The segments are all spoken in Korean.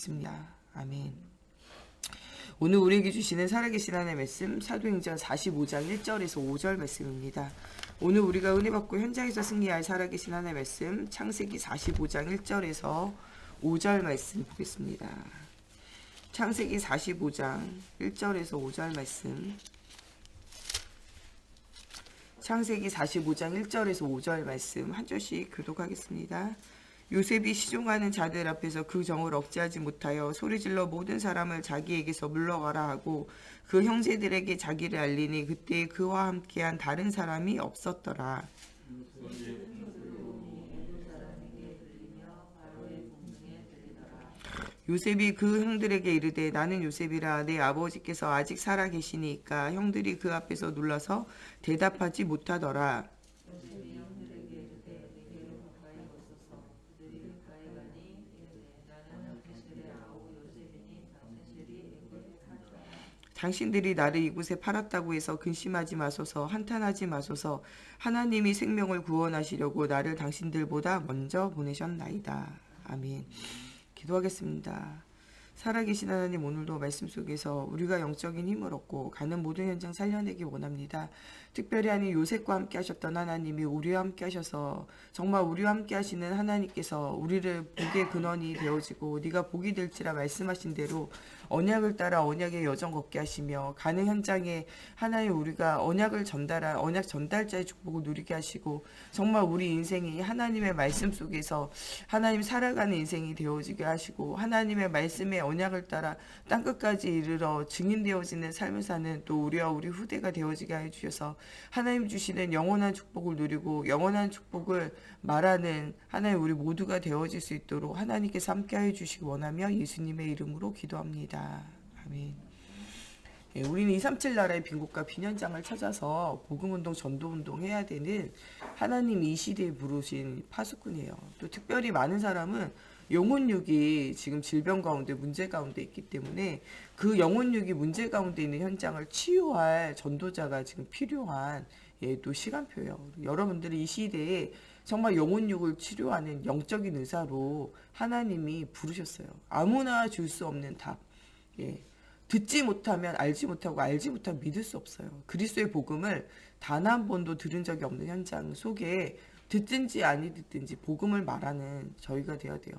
믿습니다. 아멘. 오늘 우리에게 주시는 살아계신 하나님의 말씀 사도행전 45장 1절에서 5절 말씀입니다. 오늘 우리가 은혜 받고 현장에서 승리할 살아계신 하나님의 말씀 창세기 45장 1절에서 5절 말씀 보겠습니다. 창세기 45장 1절에서 5절 말씀. 창세기 45장 1절에서 5절 말씀 한 절씩 교독하겠습니다. 요셉이 시종하는 자들 앞에서 그 정을 억제하지 못하여 소리질러 모든 사람을 자기에게서 물러가라 하고 그 형제들에게 자기를 알리니 그때 그와 함께한 다른 사람이 없었더라. 요셉이 그 형들에게 이르되 나는 요셉이라 내 아버지께서 아직 살아 계시니까 형들이 그 앞에서 놀라서 대답하지 못하더라. 당신들이 나를 이곳에 팔았다고 해서 근심하지 마소서, 한탄하지 마소서. 하나님이 생명을 구원하시려고 나를 당신들보다 먼저 보내셨나이다. 아멘. 기도하겠습니다. 살아계신 하나님, 오늘도 말씀 속에서 우리가 영적인 힘을 얻고 가는 모든 현장 살려내기 원합니다. 특별히 하나님 요셉과 함께 하셨던 하나님이 우리와 함께 하셔서 정말 우리와 함께 하시는 하나님께서 우리를 복의 근원이 되어지고 네가 복이 될지라 말씀하신 대로 언약을 따라 언약의 여정 걷게 하시며 가는 현장에 하나님 우리가 언약을 전달한 언약 전달자의 축복을 누리게 하시고 정말 우리 인생이 하나님의 말씀 속에서 하나님 살아가는 인생이 되어지게 하시고 하나님의 말씀의 언약을 따라 땅끝까지 이르러 증인되어지는 삶을 사는 또 우리와 우리 후대가 되어지게 해주셔서 하나님 주시는 영원한 축복을 누리고 영원한 축복을 말하는 하나님 우리 모두가 되어질 수 있도록 하나님께서 함께해 주시기 원하며 예수님의 이름으로 기도합니다. 아멘. 예, 우리는 237 나라의 빈곳과 빈현장을 찾아서 복음운동, 전도운동 해야 되는 하나님이 이 시대에 부르신 파수꾼이에요. 또 특별히 많은 사람은 영혼육이 지금 질병 가운데 문제 가운데 있기 때문에 그 영혼육이 문제 가운데 있는 현장을 치유할 전도자가 지금 필요한 또 시간표예요. 여러분들이 이 시대에 정말 영혼육을 치료하는 영적인 의사로 하나님이 부르셨어요. 아무나 줄 수 없는 답. 듣지 못하면 알지 못하고 알지 못하면 믿을 수 없어요. 그리스도의 복음을 단 한 번도 들은 적이 없는 현장 속에 듣든지 아니 듣든지 복음을 말하는 저희가 되어야 돼요.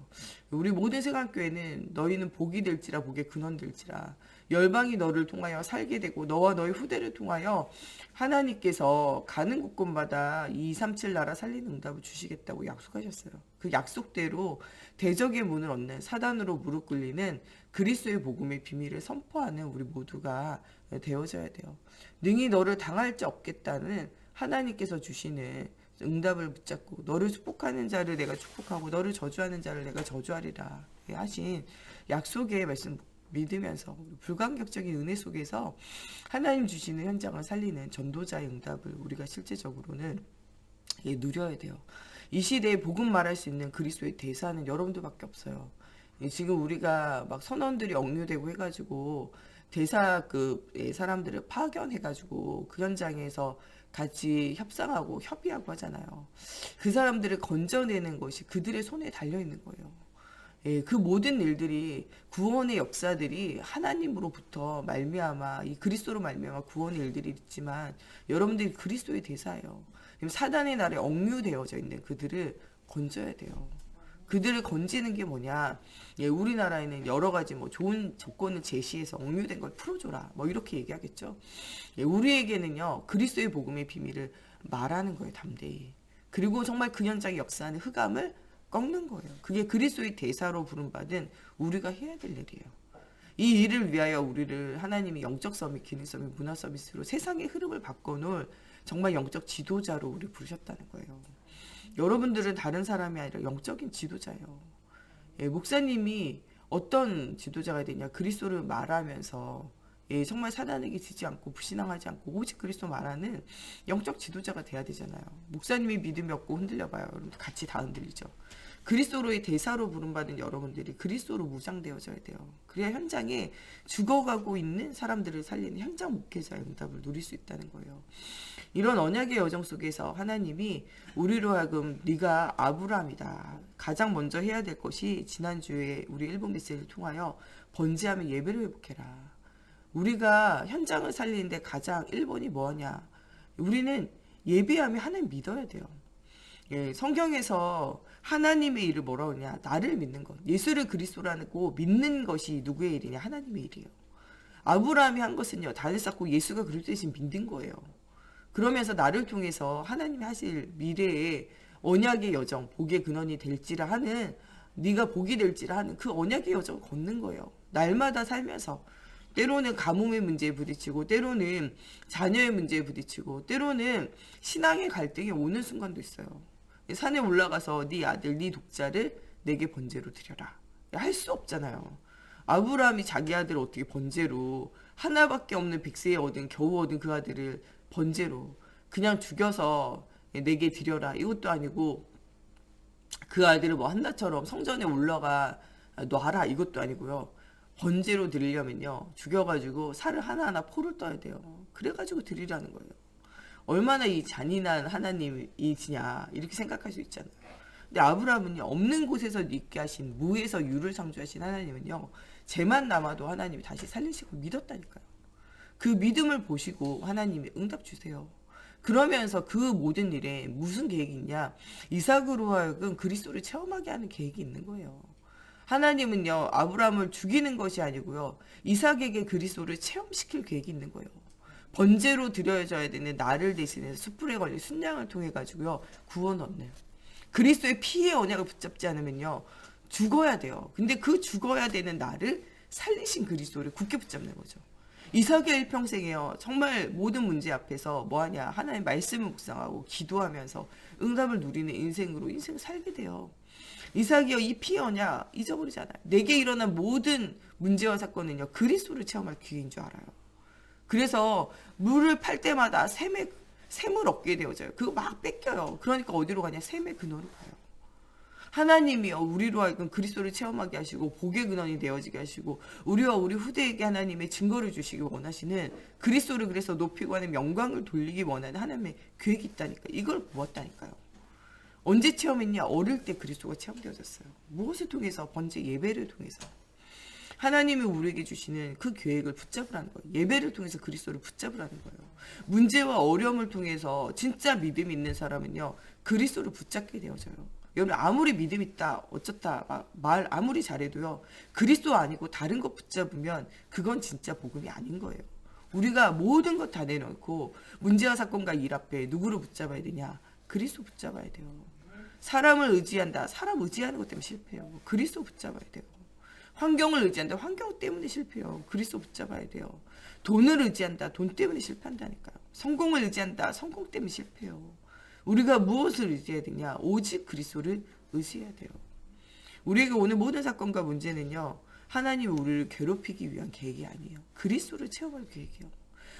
우리 모든 세관교회는 너희는 복이 될지라 복의 근원 될지라 열방이 너를 통하여 살게 되고 너와 너의 후대를 통하여 하나님께서 가는 곳곳마다 237 나라 살리는 응답을 주시겠다고 약속하셨어요. 그 약속대로 대적의 문을 얻는 사단으로 무릎 꿇리는 그리스도의 복음의 비밀을 선포하는 우리 모두가 되어져야 돼요. 능히 너를 당할 자 없겠다는 하나님께서 주시는 응답을 붙잡고 너를 축복하는 자를 내가 축복하고 너를 저주하는 자를 내가 저주하리라 하신 약속의 말씀 믿으면서 불가항력적인 은혜 속에서 하나님 주시는 현장을 살리는 전도자의 응답을 우리가 실제적으로는 누려야 돼요. 이 시대에 복음 말할 수 있는 그리스도의 대사는 여러분들밖에 없어요. 지금 우리가 막 선원들이 억류되고 해가지고 대사급의 사람들을 파견해가지고 그 현장에서 같이 협상하고 협의하고 하잖아요. 그 사람들을 건져내는 것이 그들의 손에 달려있는 거예요. 그 모든 일들이 구원의 역사들이 하나님으로부터 말미암아 이 그리스도로 말미암아 구원의 일들이 있지만 여러분들이 그리스도의 대사예요. 사단의 날에 억류되어져 있는 그들을 건져야 돼요. 그들을 건지는 게 뭐냐? 우리나라에는 여러 가지 좋은 조건을 제시해서 억류된 걸 풀어줘라. 이렇게 얘기하겠죠. 우리에게는요 그리스도의 복음의 비밀을 말하는 거예요, 담대히. 그리고 정말 그 현장의 역사하는 흑암을 꺾는 거예요. 그게 그리스도의 대사로 부름받은 우리가 해야 될 일이에요. 이 일을 위하여 우리를 하나님이 영적 서밋, 기능 서밋, 문화 서밋으로 세상의 흐름을 바꿔놓을 정말 영적 지도자로 우리 부르셨다는 거예요. 여러분들은 다른 사람이 아니라 영적인 지도자예요. 목사님이 어떤 지도자가 되냐? 그리스도를 말하면서 정말 사단에게 지지 않고 불신앙하지 않고 오직 그리스도 말하는 영적 지도자가 돼야 되잖아요. 목사님이 믿음이 없고 흔들려봐요. 여러분 같이 다 흔들리죠. 그리스도로의 대사로 부름받은 여러분들이 그리스도로 무장되어져야 돼요. 그래야 현장에 죽어가고 있는 사람들을 살리는 현장 목회자의 응답을 누릴 수 있다는 거예요. 이런 언약의 여정 속에서 하나님이 우리로 하여금 네가 아브라함이다. 가장 먼저 해야 될 것이 지난주에 우리 일본 메시지를 통하여 번제하며 예배를 회복해라. 우리가 현장을 살리는데 가장 1번이 뭐냐? 우리는 예배하며 하나님 믿어야 돼요. 예, 성경에서 하나님의 일을 뭐라고 하냐? 나를 믿는 것. 예수를 그리스도라고 믿는 것이 누구의 일이냐? 하나님의 일이에요. 아브라함이 한 것은요. 단을 쌓고 예수가 그리스도 대신 믿는 거예요. 그러면서 나를 통해서 하나님이 하실 미래의 언약의 여정, 복의 근원이 될지라 하는, 네가 복이 될지라 하는 그 언약의 여정을 걷는 거예요. 날마다 살면서 때로는 가뭄의 문제에 부딪히고, 때로는 자녀의 문제에 부딪히고, 때로는 신앙의 갈등이 오는 순간도 있어요. 산에 올라가서 네 아들, 네 독자를 내게 번제로 드려라. 할 수 없잖아요. 아브라함이 자기 아들을 어떻게 번제로, 하나밖에 없는 백세에 얻은, 겨우 얻은 그 아들을 번제로 그냥 죽여서 내게 드려라. 이것도 아니고, 그 아들을 뭐 한나처럼 성전에 올라가 놔라. 이것도 아니고요. 번제로 드리려면요, 죽여가지고 살을 하나하나 포를 떠야 돼요. 그래가지고 드리라는 거예요. 얼마나 이 잔인한 하나님이시냐 이렇게 생각할 수 있잖아요. 근데 아브라함은요, 없는 곳에서 있게 하신, 무에서 유를 창조하신 하나님은요, 죄만 남아도 하나님이 다시 살리시고 믿었다니까요. 그 믿음을 보시고 하나님이 응답 주세요. 그러면서 그 모든 일에 무슨 계획이 있냐? 이삭으로 하여금 그리스도를 체험하게 하는 계획이 있는 거예요. 하나님은요, 아브라함을 죽이는 것이 아니고요, 이삭에게 그리스도를 체험시킬 계획이 있는 거예요. 번제로 드려져야 되는 나를 대신해서 숯불에 걸린 순양을 통해 가지고요, 구원 얻는, 그리스도의 피의 언약을 붙잡지 않으면요, 죽어야 돼요. 근데 그 죽어야 되는 나를 살리신 그리스도를 굳게 붙잡는 거죠. 이삭의 일평생에요, 정말 모든 문제 앞에서 뭐하냐? 하나님 말씀을 묵상하고 기도하면서 응답을 누리는 인생으로 인생을 살게 돼요. 이삭이요, 이 피의 언약 잊어버리지 않아요. 내게 일어난 모든 문제와 사건은요, 그리스도를 체험할 기회인 줄 알아요. 그래서 물을 팔 때마다 샘을 얻게 되어져요. 그거 막 뺏겨요. 그러니까 어디로 가냐? 샘의 근원으로 가요. 하나님이요, 우리로 하여금 그리스도를 체험하게 하시고 복의 근원이 되어지게 하시고 우리와 우리 후대에게 하나님의 증거를 주시기 원하시는, 그리스도를 그래서 높이고 하는 영광을 돌리기 원하는 하나님의 계획이 있다니까. 이걸 보았다니까요. 언제 체험했냐? 어릴 때 그리스도가 체험되어졌어요. 무엇을 통해서? 번제 예배를 통해서. 하나님이 우리에게 주시는 그 계획을 붙잡으라는 거예요. 예배를 통해서 그리스도를 붙잡으라는 거예요. 문제와 어려움을 통해서 진짜 믿음이 있는 사람은요, 그리스도를 붙잡게 되어져요. 여러분, 아무리 믿음 있다 어쩌다 말 아무리 잘해도요, 그리스도 아니고 다른 것 붙잡으면 그건 진짜 복음이 아닌 거예요. 우리가 모든 것 다 내놓고 문제와 사건과 일 앞에 누구를 붙잡아야 되냐? 그리스도 붙잡아야 돼요. 사람을 의지한다. 사람 의지하는 것 때문에 실패해요. 그리스도 붙잡아야 돼요. 환경을 의지한다. 환경 때문에 실패해요. 그리스도 붙잡아야 돼요. 돈을 의지한다. 돈 때문에 실패한다니까요. 성공을 의지한다. 성공 때문에 실패해요. 우리가 무엇을 의지해야 되냐? 오직 그리스도를 의지해야 돼요. 우리에게 오는 모든 사건과 문제는요, 하나님이 우리를 괴롭히기 위한 계획이 아니에요. 그리스도를 체험할 계획이에요.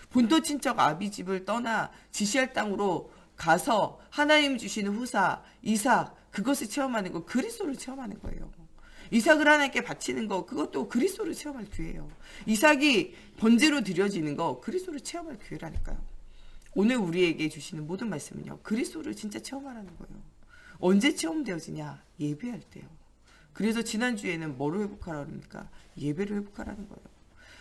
본토 친척 아비집을 떠나 지시할 땅으로 가서 하나님 주시는 후사 이삭, 그것을 체험하는 거, 그리스도를 체험하는 거예요. 이삭을 하나님께 바치는 거, 그것도 그리스도를 체험할 기회예요. 이삭이 번제로 드려지는 거, 그리스도를 체험할 기회라니까요. 오늘 우리에게 주시는 모든 말씀은요, 그리스도를 진짜 체험하라는 거예요. 언제 체험되어지냐? 예배할 때요. 그래서 지난주에는 뭐로 회복하라고 합니까? 예배를 회복하라는 거예요.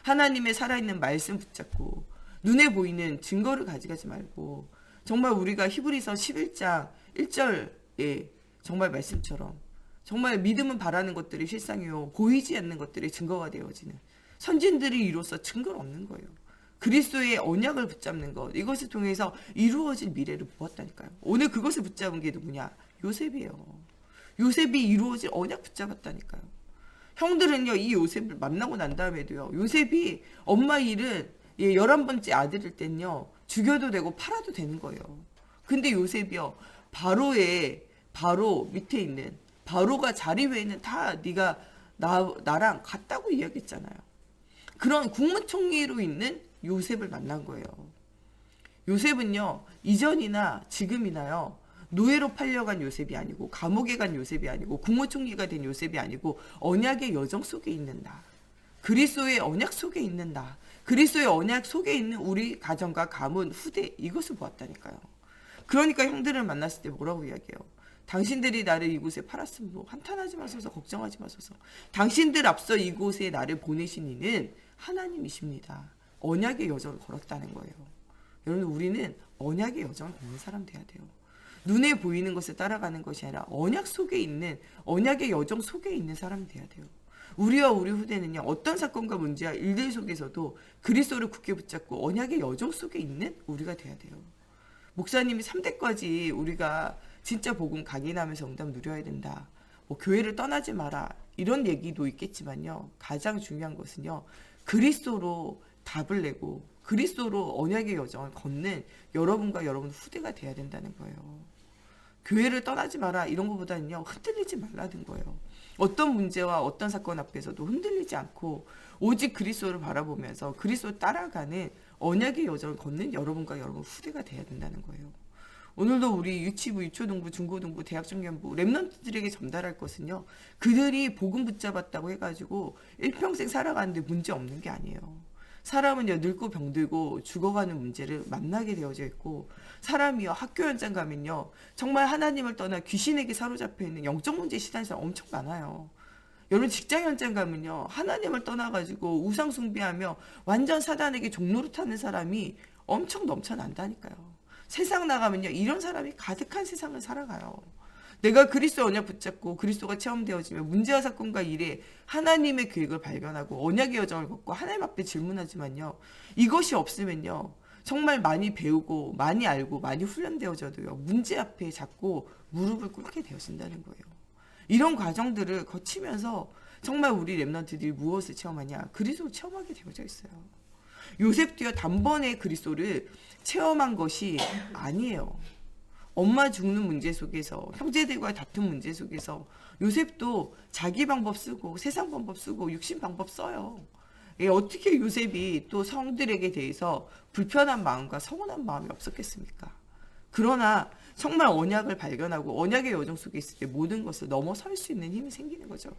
하나님의 살아있는 말씀 붙잡고 눈에 보이는 증거를 가져가지 말고, 정말 우리가 히브리서 11장 1절에 정말 말씀처럼 정말 믿음은 바라는 것들이 실상이요, 보이지 않는 것들이 증거가 되어지는, 선진들이 이로써 증거를 얻는 거예요. 그리스도의 언약을 붙잡는 것, 이것을 통해서 이루어질 미래를 보았다니까요. 오늘 그것을 붙잡은 게 누구냐? 요셉이에요. 요셉이 이루어질 언약 붙잡았다니까요. 형들은요, 이 요셉을 만나고 난 다음에도요, 요셉이 엄마 일은 11번째 아들일 땐요, 죽여도 되고 팔아도 되는 거예요. 근데 요셉이요, 바로 밑에 있는, 바로가 자리 외에는 다 네가 나랑 같다고 이야기했잖아요. 그런 국무총리로 있는 요셉을 만난 거예요. 요셉은요, 이전이나 지금이나요, 노예로 팔려간 요셉이 아니고 감옥에 간 요셉이 아니고 국무총리가 된 요셉이 아니고 언약의 여정 속에 있는 나. 그리스도의 언약 속에 있는 나. 그리스도의 언약 속에 있는 우리 가정과 가문, 후대 이것을 보았다니까요. 그러니까 형들을 만났을 때 뭐라고 이야기해요? 당신들이 나를 이곳에 팔았으면 뭐 한탄하지 마소서 걱정하지 마소서. 당신들 앞서 이곳에 나를 보내신 이는 하나님이십니다. 언약의 여정을 걸었다는 거예요. 여러분 우리는 언약의 여정을 걷는 사람 돼야 돼요. 눈에 보이는 것을 따라가는 것이 아니라 언약 속에 있는 언약의 여정 속에 있는 사람이 돼야 돼요. 우리와 우리 후대는요 어떤 사건과 문제와 일들 속에서도 그리스도를 굳게 붙잡고 언약의 여정 속에 있는 우리가 돼야 돼요. 목사님이 3대까지 우리가 진짜 복음 각인하면서 응답 누려야 된다. 뭐 교회를 떠나지 마라. 이런 얘기도 있겠지만요. 가장 중요한 것은요. 그리스도로 답을 내고 그리스도로 언약의 여정을 걷는 여러분과 여러분 후대가 돼야 된다는 거예요. 교회를 떠나지 마라 이런 것보다는요. 흔들리지 말라는 거예요. 어떤 문제와 어떤 사건 앞에서도 흔들리지 않고 오직 그리스도를 바라보면서 그리스도를 따라가는 언약의 여정을 걷는 여러분과 여러분 후대가 돼야 된다는 거예요. 오늘도 우리 유치부, 유초등부, 중고등부, 대학청년부 랩런트들에게 전달할 것은요. 그들이 복음 붙잡았다고 해가지고 일평생 살아가는데 문제 없는 게 아니에요. 사람은요 늙고 병들고 죽어가는 문제를 만나게 되어져 있고 사람이요 학교 현장 가면요 정말 하나님을 떠나 귀신에게 사로잡혀 있는 영적 문제에 시달리는 사람 엄청 많아요. 여러분 직장 현장 가면요 하나님을 떠나가지고 우상 숭배하며 완전 사단에게 종로를 타는 사람이 엄청 넘쳐난다니까요. 세상 나가면요 이런 사람이 가득한 세상을 살아가요. 내가 그리스도 언약 붙잡고 그리스도가 체험되어지면 문제와 사건과 일에 하나님의 계획을 발견하고 언약의 여정을 걷고 하나님 앞에 질문하지만요. 이것이 없으면요. 정말 많이 배우고 많이 알고 많이 훈련되어져도요. 문제 앞에 자꾸 무릎을 꿇게 되어진다는 거예요. 이런 과정들을 거치면서 정말 우리 랩런트들이 무엇을 체험하냐? 그리스도를 체험하게 되어져 있어요. 요셉도요. 단번에 그리스도를 체험한 것이 아니에요. 엄마 죽는 문제 속에서 형제들과의 다툼 문제 속에서 요셉도 자기 방법 쓰고 세상 방법 쓰고 육신 방법 써요. 어떻게 요셉이 또 성들에게 대해서 불편한 마음과 서운한 마음이 없었겠습니까? 그러나 정말 언약을 발견하고 언약의 여정 속에 있을 때 모든 것을 넘어설 수 있는 힘이 생기는 거죠.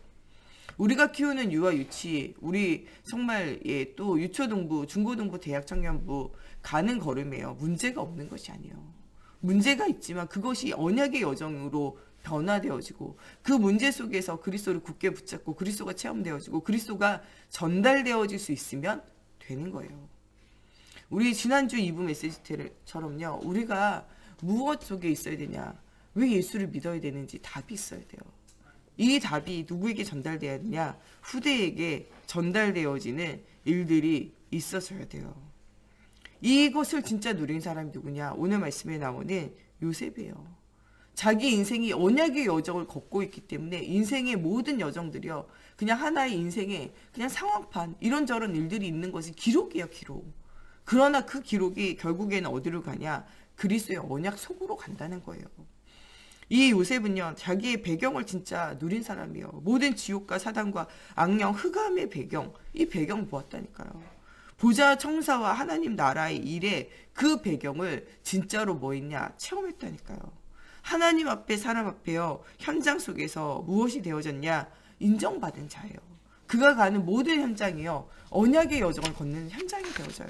우리가 키우는 유아 유치, 우리 정말 또 유초등부, 중고등부, 대학청년부 가는 걸음에요. 문제가 없는 것이 아니에요. 문제가 있지만 그것이 언약의 여정으로 변화되어지고 그 문제 속에서 그리스도를 굳게 붙잡고 그리스도가 체험되어지고 그리스도가 전달되어질 수 있으면 되는 거예요. 우리 지난주 2부 메시지처럼요. 우리가 무엇 속에 있어야 되냐? 왜 예수를 믿어야 되는지 답이 있어야 돼요. 이 답이 누구에게 전달되어야 되냐? 후대에게 전달되어지는 일들이 있어져야 돼요. 이것을 진짜 누린 사람이 누구냐? 오늘 말씀에 나오는 요셉이에요. 자기 인생이 언약의 여정을 걷고 있기 때문에 인생의 모든 여정들이요. 그냥 하나의 인생의 그냥 상황판 이런저런 일들이 있는 것이 기록이에요. 기록. 그러나 그 기록이 결국에는 어디로 가냐? 그리스도의 언약 속으로 간다는 거예요. 이 요셉은요. 자기의 배경을 진짜 누린 사람이에요. 모든 지옥과 사단과 악령, 흑암의 배경, 이 배경 보았다니까요. 보좌 청사와 하나님 나라의 일에 그 배경을 진짜로 뭐 있냐 체험했다니까요. 하나님 앞에 사람 앞에요. 현장 속에서 무엇이 되어졌냐 인정받은 자예요. 그가 가는 모든 현장이요. 언약의 여정을 걷는 현장이 되어져요.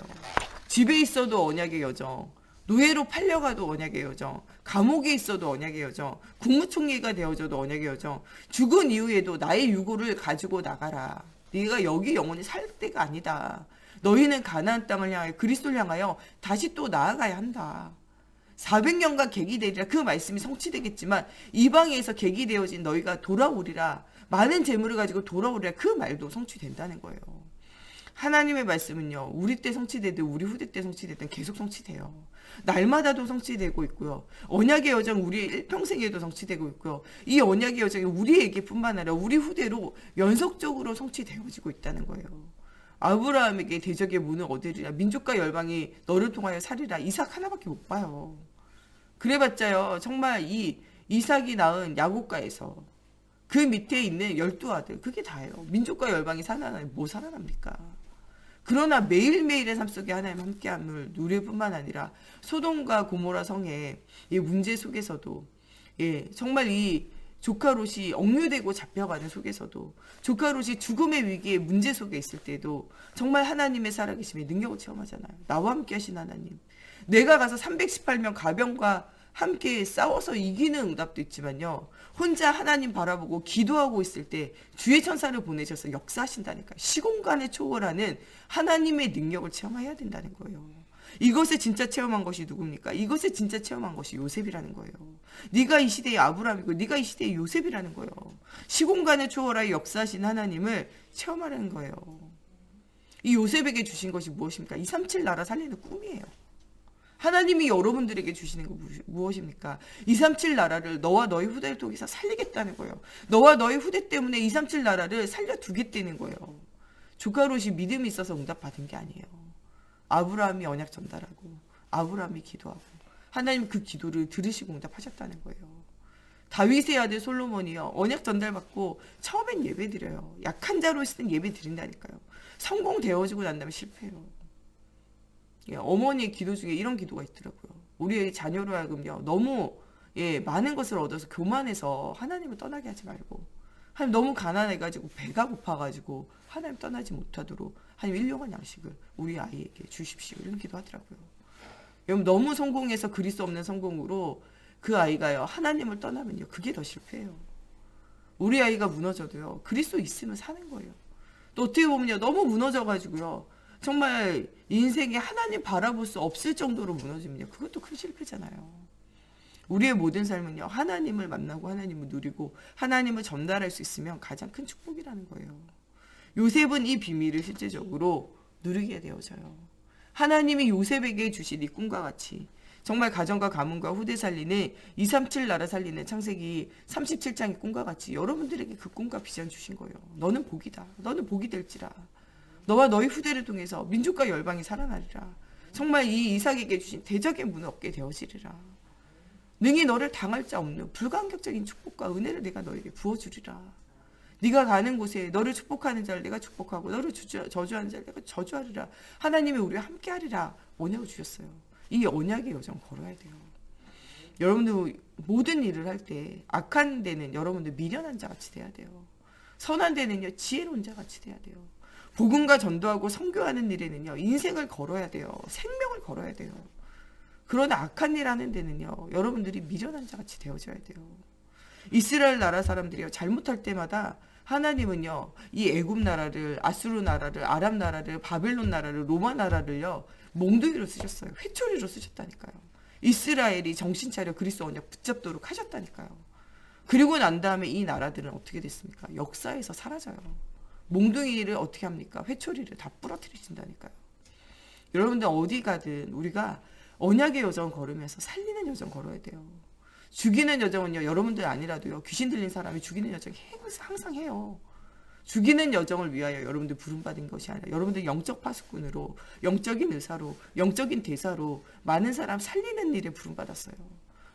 집에 있어도 언약의 여정, 노예로 팔려가도 언약의 여정, 감옥에 있어도 언약의 여정, 국무총리가 되어져도 언약의 여정, 죽은 이후에도 나의 유고를 가지고 나가라. 네가 여기 영원히 살 때가 아니다. 너희는 가나안 땅을 향하여 그리스도를 향하여 다시 또 나아가야 한다. 400년간 계기되리라 그 말씀이 성취되겠지만 이방에서 계기되어진 너희가 돌아오리라. 많은 재물을 가지고 돌아오리라 그 말도 성취된다는 거예요. 하나님의 말씀은요. 우리 때 성취되든 우리 후대 때 성취되든 계속 성취돼요. 날마다도 성취되고 있고요. 언약의 여정 우리의 일평생에도 성취되고 있고요. 이 언약의 여정이 우리에게 뿐만 아니라 우리 후대로 연속적으로 성취되어지고 있다는 거예요. 아브라함에게 대적의 문을 얻으리라. 민족과 열방이 너를 통하여 살리라. 이삭 하나밖에 못 봐요. 그래봤자요. 정말 이 이삭이 낳은 야곱가에서 그 밑에 있는 12아들 그게 다예요. 민족과 열방이 살아나면 뭐 살아납니까? 그러나 매일매일의 삶 속에 하나님 함께함을 누릴 뿐만 아니라 소돔과 고모라 성의 이 문제 속에서도 예, 정말 이 조카 롯이 억류되고 잡혀가는 속에서도, 조카 롯이 죽음의 위기에 문제 속에 있을 때도 정말 하나님의 살아계심의 능력을 체험하잖아요. 나와 함께 하신 하나님. 내가 가서 318명 가병과 함께 싸워서 이기는 응답도 있지만요, 혼자 하나님 바라보고 기도하고 있을 때 주의 천사를 보내셔서 역사하신다니까요. 시공간을 초월하는 하나님의 능력을 체험해야 된다는 거예요. 이것을 진짜 체험한 것이 누굽니까? 이것을 진짜 체험한 것이 요셉이라는 거예요. 네가 이 시대의 아브라함이고 네가 이 시대의 요셉이라는 거예요. 시공간을 초월하여 역사하신 하나님을 체험하라는 거예요. 이 요셉에게 주신 것이 무엇입니까? 237 나라 살리는 꿈이에요. 하나님이 여러분들에게 주시는 거 무엇입니까? 237 나라를 너와 너희 후대를 통해서 살리겠다는 거예요. 너와 너희 후대 때문에 237 나라를 살려두겠다는 거예요. 조카 롯이 믿음이 있어서 응답받은 게 아니에요. 아브라함이 언약 전달하고 아브라함이 기도하고 하나님 그 기도를 들으시고 응답하셨다는 거예요. 다윗의 아들 솔로몬이요, 언약 전달받고 처음엔 예배 드려요. 약한 자로서는 예배 드린다니까요. 성공되어지고 난 다음에 실패해요. 예, 어머니의 기도 중에 이런 기도가 있더라고요. 우리의 자녀로 하여금요, 너무 많은 것을 얻어서 교만해서 하나님을 떠나게 하지 말고, 하나님 너무 가난해가지고 배가 고파가지고 하나님 떠나지 못하도록 하나님 일용할 양식을 우리 아이에게 주십시오. 이런 기도하더라고요. 여러분, 너무 성공해서 그리스도 없는 성공으로 그 아이가요, 하나님을 떠나면요, 그게 더 실패해요. 우리 아이가 무너져도요, 그리스도 있으면 사는 거예요. 또 어떻게 보면요, 너무 무너져가지고요, 정말 인생에 하나님 바라볼 수 없을 정도로 무너지면요, 그것도 큰 실패잖아요. 우리의 모든 삶은요, 하나님을 만나고 하나님을 누리고 하나님을 전달할 수 있으면 가장 큰 축복이라는 거예요. 요셉은 이 비밀을 실제적으로 누리게 되어져요. 하나님이 요셉에게 주신 이 꿈과 같이 정말 가정과 가문과 후대 살리는 237 나라 살리는 창세기 37장의 꿈과 같이 여러분들에게 그 꿈과 비전 주신 거예요. 너는 복이다. 너는 복이 될지라. 너와 너희 후대를 통해서 민족과 열방이 살아나리라. 정말 이 이삭에게 주신 대적의 문을 얻게 되어지리라. 능히 너를 당할 자 없는 불가항격적인 축복과 은혜를 내가 너에게 부어주리라. 네가 가는 곳에 너를 축복하는 자를 내가 축복하고 너를 저주하는 자를 내가 저주하리라. 하나님이 우리와 함께하리라. 언약을 주셨어요. 이 언약의 여정 걸어야 돼요. 여러분들 모든 일을 할 때 악한 데는 여러분들 미련한 자같이 돼야 돼요. 선한 데는요, 지혜로운 자같이 돼야 돼요. 복음과 전도하고 선교하는 일에는요, 인생을 걸어야 돼요. 생명을 걸어야 돼요. 그러나 악한 일 하는 데는요, 여러분들이 미련한 자같이 되어져야 돼요. 이스라엘 나라 사람들이요, 잘못할 때마다 하나님은요, 이 애굽 나라를, 아수르 나라를, 아람 나라를, 바벨론 나라를, 로마 나라를요, 몽둥이로 쓰셨어요. 회초리로 쓰셨다니까요. 이스라엘이 정신 차려 그리스도 언약 붙잡도록 하셨다니까요. 그리고 난 다음에 이 나라들은 어떻게 됐습니까? 역사에서 사라져요. 몽둥이를 어떻게 합니까? 회초리를 다 부러뜨리신다니까요. 여러분들 어디 가든 우리가 언약의 여정 걸으면서 살리는 여정 걸어야 돼요. 죽이는 여정은요, 여러분들 아니라도요, 귀신 들린 사람이 죽이는 여정 항상 해요. 죽이는 여정을 위하여 여러분들 부름받은 것이 아니라 여러분들 영적 파수꾼으로, 영적인 의사로, 영적인 대사로 많은 사람 살리는 일에 부름받았어요.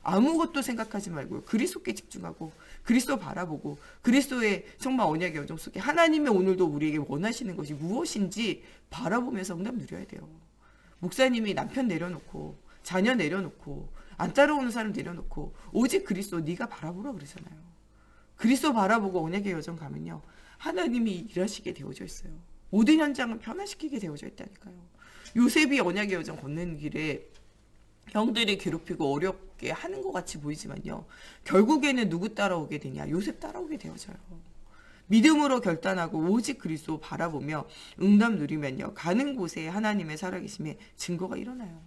아무것도 생각하지 말고요, 그리스도께 집중하고 그리스도 바라보고 그리스도의 정말 언약의 여정 속에 하나님이 오늘도 우리에게 원하시는 것이 무엇인지 바라보면서 응답 누려야 돼요. 목사님이 남편 내려놓고 자녀 내려놓고 안 따라오는 사람 내려놓고 오직 그리스도 네가 바라보라 그러잖아요. 그리스도 바라보고 언약의 여정 가면요, 하나님이 일하시게 되어져 있어요. 모든 현장을 변화시키게 되어져 있다니까요. 요셉이 언약의 여정 걷는 길에 형들이 괴롭히고 어렵게 하는 것 같이 보이지만요, 결국에는 누구 따라오게 되냐? 요셉 따라오게 되어져요. 믿음으로 결단하고 오직 그리스도 바라보며 응답 누리면요, 가는 곳에 하나님의 살아계심의 증거가 일어나요.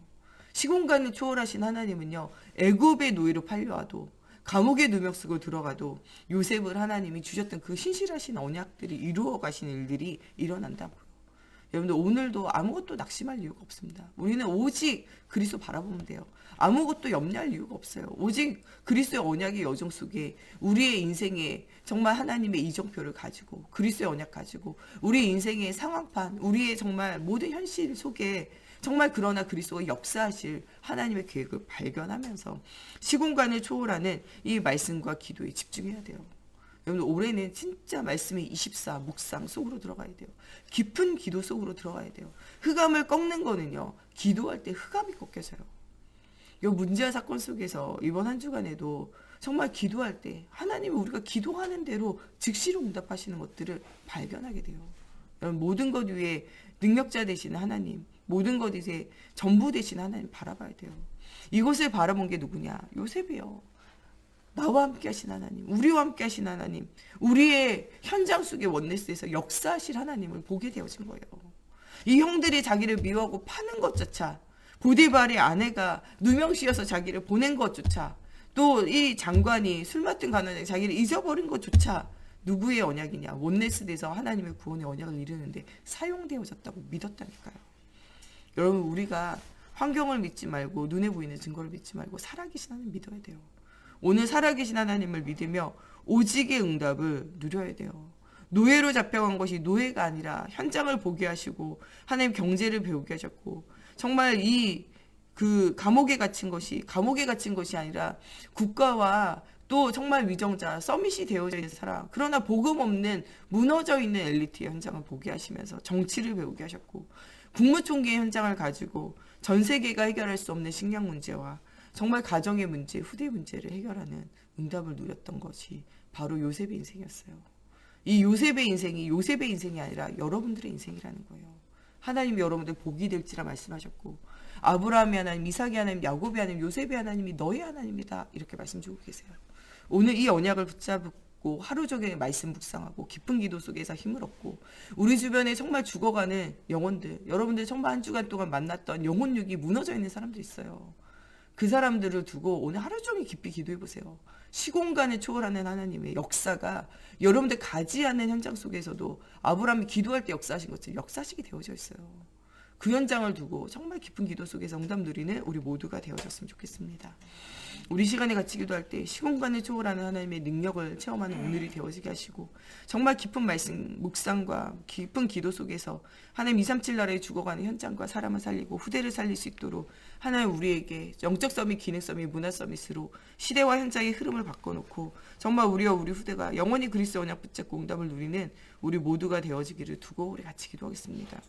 시공간을 초월하신 하나님은요, 애굽의 노예로 팔려와도 감옥에 누명 쓰고 들어가도 요셉을 하나님이 주셨던 그 신실하신 언약들이 이루어 가시는 일들이 일어난다고요. 여러분들 오늘도 아무것도 낙심할 이유가 없습니다. 우리는 오직 그리스도 바라보면 돼요. 아무것도 염려할 이유가 없어요. 오직 그리스도의 언약의 여정 속에 우리의 인생에 정말 하나님의 이정표를 가지고 그리스도의 언약 가지고 우리 인생의 상황판, 우리의 정말 모든 현실 속에 정말 그러나 그리스도가 역사하실 하나님의 계획을 발견하면서 시공간을 초월하는 이 말씀과 기도에 집중해야 돼요. 여러분 올해는 진짜 말씀의 24 묵상 속으로 들어가야 돼요. 깊은 기도 속으로 들어가야 돼요. 흑암을 꺾는 거는요, 기도할 때 흑암이 꺾여져요. 이 문제와 사건 속에서 이번 한 주간에도 정말 기도할 때 하나님이 우리가 기도하는 대로 즉시로 응답하시는 것들을 발견하게 돼요. 여러분, 모든 것 위에 능력자 되시는 하나님, 모든 것 위에 전부 되시는 하나님 바라봐야 돼요. 이곳을 바라본 게 누구냐? 요셉이요. 나와 함께 하신 하나님, 우리와 함께 하신 하나님, 우리의 현장 속의 원네스에서 역사하실 하나님을 보게 되어진 거예요. 이 형들이 자기를 미워하고 파는 것조차, 보디발의 아내가 누명씌어서 자기를 보낸 것조차, 또 이 장관이 술 맡은 가난에 자기를 잊어버린 것조차 누구의 언약이냐? 원네스에서 하나님의 구원의 언약을 이루는데 사용되어졌다고 믿었다니까요. 여러분, 우리가 환경을 믿지 말고 눈에 보이는 증거를 믿지 말고 살아계신 하나님 믿어야 돼요. 오늘 살아계신 하나님을 믿으며 오직의 응답을 누려야 돼요. 노예로 잡혀간 것이 노예가 아니라 현장을 보게 하시고 하나님 경제를 배우게 하셨고, 정말 감옥에 갇힌 것이 아니라 국가와 또 정말 위정자 서밋이 되어져 있는 사람, 그러나 복음 없는 무너져 있는 엘리트의 현장을 보게 하시면서 정치를 배우게 하셨고, 국무총리의 현장을 가지고 전 세계가 해결할 수 없는 식량 문제와 정말 가정의 문제, 후대 문제를 해결하는 응답을 누렸던 것이 바로 요셉의 인생이었어요. 이 요셉의 인생이 아니라 여러분들의 인생이라는 거예요. 하나님이 여러분들 복이 될지라 말씀하셨고, 아브라함의 하나님, 이삭의 하나님, 야곱의 하나님, 요셉의 하나님이 너의 하나님이다, 이렇게 말씀 주고 계세요. 오늘 이 언약을 붙잡고 하루 종일 말씀 묵상하고 깊은 기도 속에서 힘을 얻고, 우리 주변에 정말 죽어가는 영혼들, 여러분들 정말 한 주간 동안 만났던 영혼육이 무너져 있는 사람도 있어요. 그 사람들을 두고 오늘 하루 종일 깊이 기도해 보세요. 시공간을 초월하는 하나님의 역사가 여러분들 가지 않는 현장 속에서도 아브라함이 기도할 때 역사하신 것처럼 역사하시게 되어져 있어요. 그 현장을 두고 정말 깊은 기도 속에서 응답 누리는 우리 모두가 되어졌으면 좋겠습니다. 우리 시간에 같이 기도할 때 시공간을 초월하는 하나님의 능력을 체험하는 오늘이 되어지게 하시고, 정말 깊은 말씀 묵상과 깊은 기도 속에서 하나님 237 나라에 죽어가는 현장과 사람을 살리고 후대를 살릴 수 있도록 하나님 우리에게 영적 서밋, 기능 서밋, 문화 서밋으로 시대와 현장의 흐름을 바꿔놓고 정말 우리와 우리 후대가 영원히 그리스도 언약 붙잡고 응답을 누리는 우리 모두가 되어지기를 두고 우리 같이 기도하겠습니다.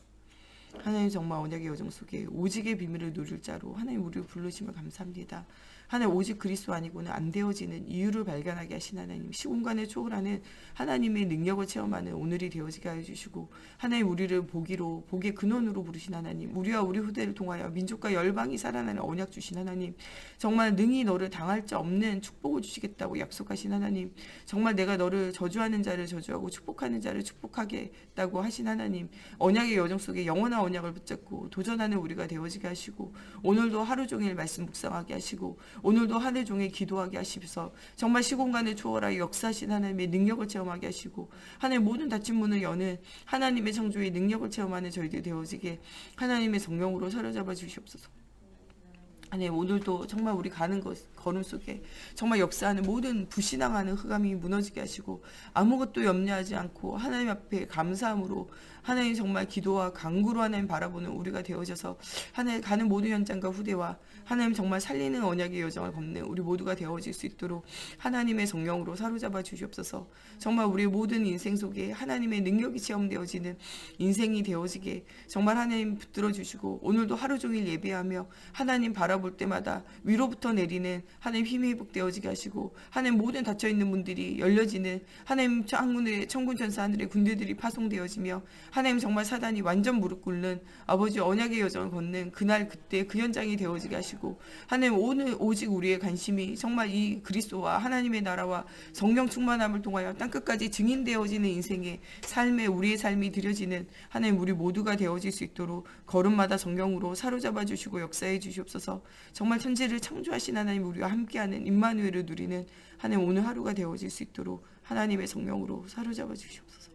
하나님, 정말 언약의 여정 속에 오직의 비밀을 누릴 자로 하나님 우리를 부르심을 감사합니다. 하나님, 오직 그리스도 아니고는 안 되어지는 이유를 발견하게 하신 하나님, 시공간을 초월하는 하나님의 능력을 체험하는 오늘이 되어지게 하여 주시고, 하나님 우리를 복의 근원으로 부르신 하나님, 우리와 우리 후대를 통하여 민족과 열방이 살아나는 언약 주신 하나님, 정말 능히 너를 당할 자 없는 축복을 주시겠다고 약속하신 하나님, 정말 내가 너를 저주하는 자를 저주하고 축복하는 자를 축복하겠다고 하신 하나님, 언약의 여정 속에 영원한 언약을 붙잡고 도전하는 우리가 되어지게 하시고, 오늘도 하루 종일 말씀 묵상하게 하시고, 오늘도 하늘 종일 기도하게 하시면서 정말 시공간을 초월하여 역사하신 하나님의 능력을 체험하게 하시고, 하나님 모든 닫힌 문을 여는 하나님의 창조의 능력을 체험하는 저희들 되어지게 하나님의 성령으로 사로잡아 주시옵소서. 하나님, 오늘도 정말 우리 가는 걸음 속에 정말 역사하는 모든 불신앙하는 흑암이 무너지게 하시고, 아무것도 염려하지 않고 하나님 앞에 감사함으로 하나님 정말 기도와 간구로 하나님 바라보는 우리가 되어져서 하나님 가는 모든 현장과 후대와 하나님 정말 살리는 언약의 여정을 걷는 우리 모두가 되어질 수 있도록 하나님의 성령으로 사로잡아 주시옵소서. 정말 우리 모든 인생 속에 하나님의 능력이 체험되어지는 인생이 되어지게 정말 하나님 붙들어 주시고, 오늘도 하루 종일 예배하며 하나님 바라볼 때마다 위로부터 내리는 하나님 힘이 회복되어지게 하시고, 하나님 모든 닫혀있는 문들이 열려지는 하나님 창문에 천군 천사 하늘의 군대들이 파송되어지며, 하나님 정말 사단이 완전 무릎 꿇는 아버지 언약의 여정을 걷는 그날 그때 그 현장이 되어지게 하시고, 하나님 오늘 오직 우리의 관심이 정말 이 그리스도와 하나님의 나라와 성령 충만함을 통하여 땅끝까지 증인되어지는 인생의 삶에 우리의 삶이 드려지는 하나님 우리 모두가 되어질 수 있도록 걸음마다 성령으로 사로잡아 주시고 역사해 주시옵소서. 정말 천지를 창조하신 하나님 우리와 함께하는 임마누엘을 누리는 하나님 오늘 하루가 되어질 수 있도록 하나님의 성령으로 사로잡아 주시옵소서.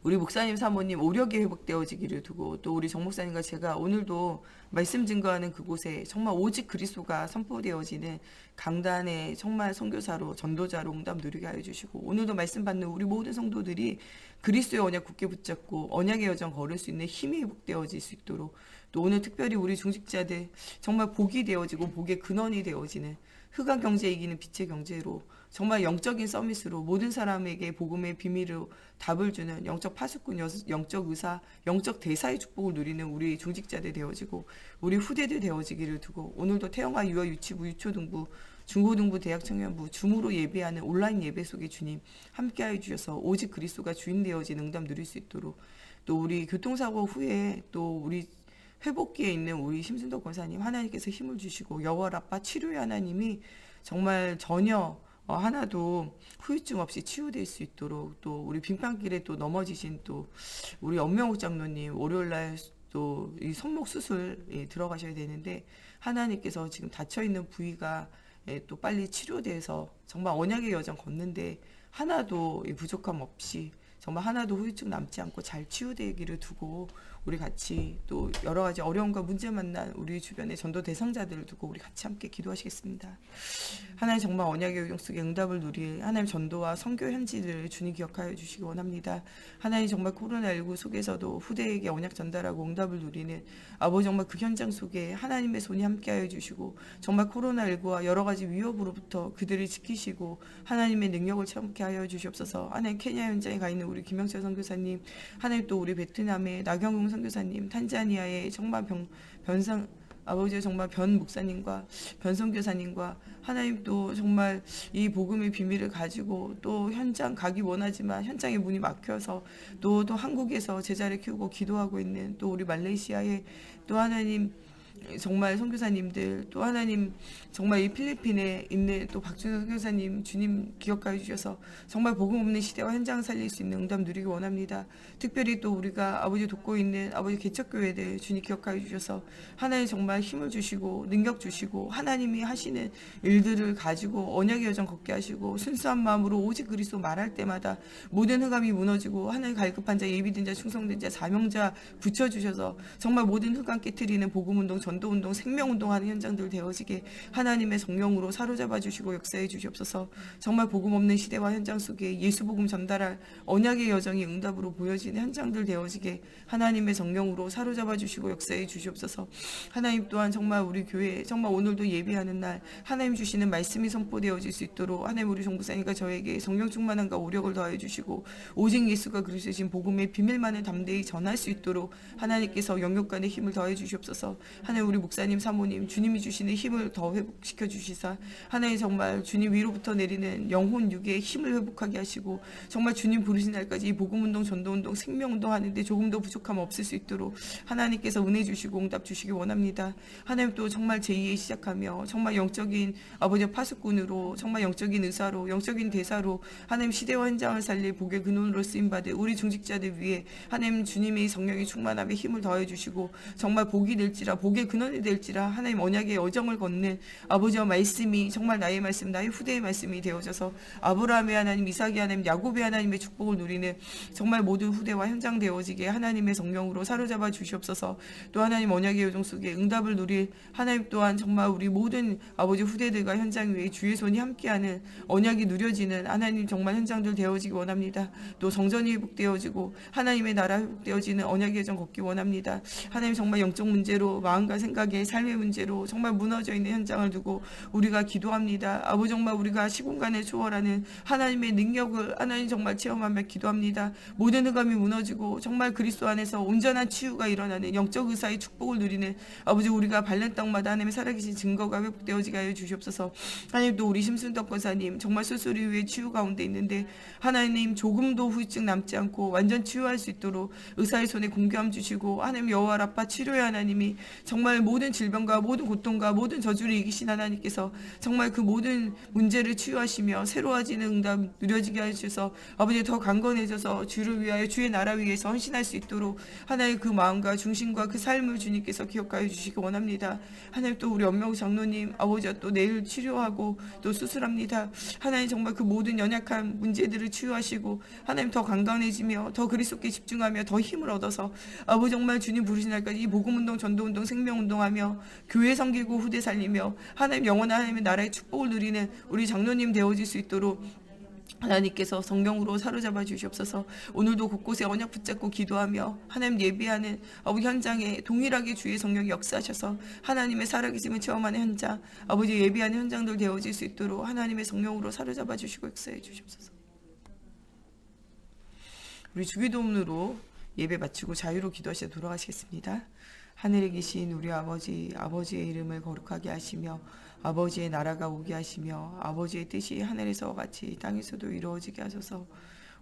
우리 목사님 사모님 오력이 회복되어지기를 두고, 또 우리 정 목사님과 제가 오늘도 말씀 증거하는 그곳에 정말 오직 그리스도가 선포되어지는 강단의 정말 선교사로 전도자로 응답 누리게 하여 주시고, 오늘도 말씀 받는 우리 모든 성도들이 그리스도의 언약 굳게 붙잡고 언약의 여정 걸을 수 있는 힘이 회복되어질 수 있도록, 또 오늘 특별히 우리 중직자들 정말 복이 되어지고 복의 근원이 되어지는 흑암 경제 이기는 빛의 경제로 정말 영적인 서밋으로 모든 사람에게 복음의 비밀로 답을 주는 영적 파수꾼, 영적 의사, 영적 대사의 축복을 누리는 우리 중직자들 되어지고 우리 후대들 되어지기를 두고, 오늘도 태영아 유아 유치부 유초등부 중고등부, 대학 청년부, 줌으로 예배하는 온라인 예배 속에 주님 함께하여 주셔서 오직 그리스도가 주인 되어진 응답 누릴 수 있도록, 또 우리 교통사고 후에 또 우리 회복기에 있는 우리 심순덕 권사님 하나님께서 힘을 주시고 여호와 라파 치료의 하나님이 정말 전혀 하나도 후유증 없이 치유될 수 있도록, 또 우리 빙판길에 또 넘어지신 또 우리 엄명욱 장로님 월요일날 또 이 손목 수술 들어가셔야 되는데 하나님께서 지금 닫혀 있는 부위가 또 빨리 치료돼서 정말 언약의 여정 걷는데 하나도 부족함 없이 정말 하나도 후유증 남지 않고 잘 치유되기를 두고 우리 같이 또 여러 가지 어려움과 문제 만난 우리 주변의 전도 대상자들을 두고 우리 같이 함께 기도하시겠습니다. 하나님 정말 언약의 요정 속에 응답을 누릴 하나님 전도와 선교 현지를 주님 기억하여 주시기 원합니다. 하나님 정말 코로나19 속에서도 후대에게 언약 전달하고 응답을 누리는 아버지 정말 그 현장 속에 하나님의 손이 함께하여 주시고 정말 코로나19와 여러 가지 위협으로부터 그들을 지키시고 하나님의 능력을 체험케 하여 주시옵소서. 하나님 케냐 현장에 가 있는 우리 김영철 선교사님, 하나님 또 우리 베트남의 나경웅 선교사님, 탄자니아의 정말 변상 아버지 정말 변 목사님과 변 선교사님과 하나님 또 정말 이 복음의 비밀을 가지고 또 현장 가기 원하지만 현장의 문이 막혀서 또 한국에서 제자를 키우고 기도하고 있는 또 우리 말레이시아의 또 하나님 정말 선교사님들, 또 하나님 정말 이 필리핀에 있는 또 박준호 선교사님 주님 기억하여 주셔서 정말 복음 없는 시대와 현장 살릴 수 있는 응답 누리기 원합니다. 특별히 또 우리가 아버지 돕고 있는 아버지 개척교회들 주님 기억하여 주셔서 하나님 정말 힘을 주시고 능력 주시고 하나님이 하시는 일들을 가지고 언약의 여정 걷게 하시고 순수한 마음으로 오직 그리스도 말할 때마다 모든 흑암이 무너지고 하나님 갈급한 자, 예비된 자, 충성된 자, 사명자 붙여주셔서 정말 모든 흑암 깨트리는 복음운동, 전도운동, 생명운동하는 현장들 되어지게 하나님의 성령으로 사로잡아 주시고 역사해 주시옵소서. 정말 복음 없는 시대와 현장 속에 예수 복음 전달할 언약의 여정이 응답으로 보여지는 현장들 되어지게 하나님의 성령으로 사로잡아 주시고 역사해 주시옵소서. 하나님 또한 정말 우리 교회 정말 오늘도 예배하는 날 하나님 주시는 말씀이 선포되어질 수 있도록 하나님 우리 종부사님과 저에게 성령 충만함과 오력을 더하여 주시고 오직 예수가 그리스도신 복음의 비밀만을 담대히 전할 수 있도록 하나님께서 영육간의 힘을 더해 주시옵소서. 하나님 우리 목사님 사모님 주님이 주시는 힘을 더 회복시켜 주시사 하나님 정말 주님 위로부터 내리는 영혼 육의 힘을 회복하게 하시고 정말 주님 부르신 날까지 이 복음운동, 전도운동, 생명운동 하는데 조금도 부족함 없을 수 있도록 하나님께서 은혜 주시고 응답 주시기 원합니다. 하나님 또 정말 제2의 시작하며 정말 영적인 아버지 파수꾼으로 정말 영적인 의사로 영적인 대사로 하나님 시대와 현장을 살릴 복의 근원으로 쓰임받을 우리 중직자들 위해 하나님 주님의 성령의 충만함에 힘을 더해 주시고 정말 복이 될지라 복의 근원이 될지라 하나님 언약의 여정을 걷는 아버지와 말씀이 정말 나의 말씀 나의 후대의 말씀이 되어져서 아브라함의 하나님 이삭의 하나님 야곱의 하나님의 축복을 누리는 정말 모든 후대와 현장 되어지게 하나님의 성령으로 사로잡아 주시옵소서. 또 하나님 언약의 여정 속에 응답을 누릴 하나님 또한 정말 우리 모든 아버지 후대들과 현장 위에 주의 손이 함께하는 언약이 누려지는 하나님 정말 현장들 되어지기 원합니다. 또 성전이 회복되어지고 하나님의 나라 회복되어지는 언약의 여정 걷기 원합니다. 하나님 정말 영적 문제로 마음과 생각의 삶의 문제로 정말 무너져 있는 현장을 두고 우리가 기도합니다. 아버지 정말 우리가 시공간을 초월하는 하나님의 능력을 하나님 정말 체험하며 기도합니다. 모든 흑암이 무너지고 정말 그리스도 안에서 온전한 치유가 일어나는 영적 의사의 축복을 누리는 아버지 우리가 밟는 땅마다 하나님의 살아계신 증거가 회복되어지게 하여 주시옵소서. 하나님 또 우리 심순덕 권사님 정말 수술 이후에 치유 가운데 있는데 하나님 조금도 후유증 남지 않고 완전 치유할 수 있도록 의사의 손에 공교함 주시고 하나님 여호와 라파 치료의 하나님이 정말 모든 질병과 모든 고통과 모든 저주를 이기신 하나님께서 정말 그 모든 문제를 치유하시며 새로워지는 응답 누려지게 하셔서 아버지 더 강건해져서 주를 위하여 주의 나라 위해서 헌신할 수 있도록 하나님 그 마음과 중심과 그 삶을 주님께서 기억하여 주시기 원합니다. 하나님 또 우리 엄명우 장로님 아버지와 또 내일 치료하고 또 수술합니다. 하나님 정말 그 모든 연약한 문제들을 치유하시고 하나님 더 강건해지며 더 그리스도께 집중하며 더 힘을 얻어서 아버지 정말 주님 부르신 날까지 이 복음운동, 전도운동, 생명운동하며 교회 섬기고 후대 살리며 하나님 영원한 하나님의 나라의 축복을 누리는 우리 장로님 되어질 수 있도록 하나님께서 성령으로 사로잡아 주시옵소서. 오늘도 곳곳에 언약 붙잡고 기도하며 하나님 예비하는 아버지 현장에 동일하게 주의 성령이 역사하셔서 하나님의 살아계심을 체험하는 현장 아버지 예비하는 현장들 되어질 수 있도록 하나님의 성령으로 사로잡아 주시고 역사해 주시옵소서. 우리 주기도문으로 예배 마치고 자유로 기도하시다 돌아가시겠습니다. 하늘에 계신 우리 아버지, 아버지의 이름을 거룩하게 하시며 아버지의 나라가 오게 하시며 아버지의 뜻이 하늘에서 같이 땅에서도 이루어지게 하소서.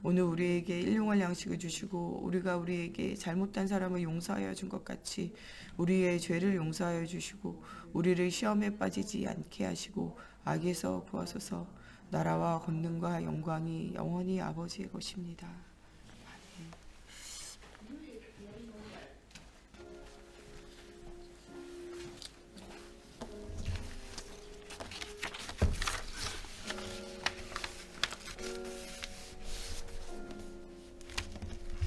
오늘 우리에게 일용할 양식을 주시고 우리가 우리에게 잘못한 사람을 용서하여 준 것 같이 우리의 죄를 용서하여 주시고 우리를 시험에 빠지지 않게 하시고 악에서 구하소서. 나라와 권능과 영광이 영원히 아버지의 것입니다.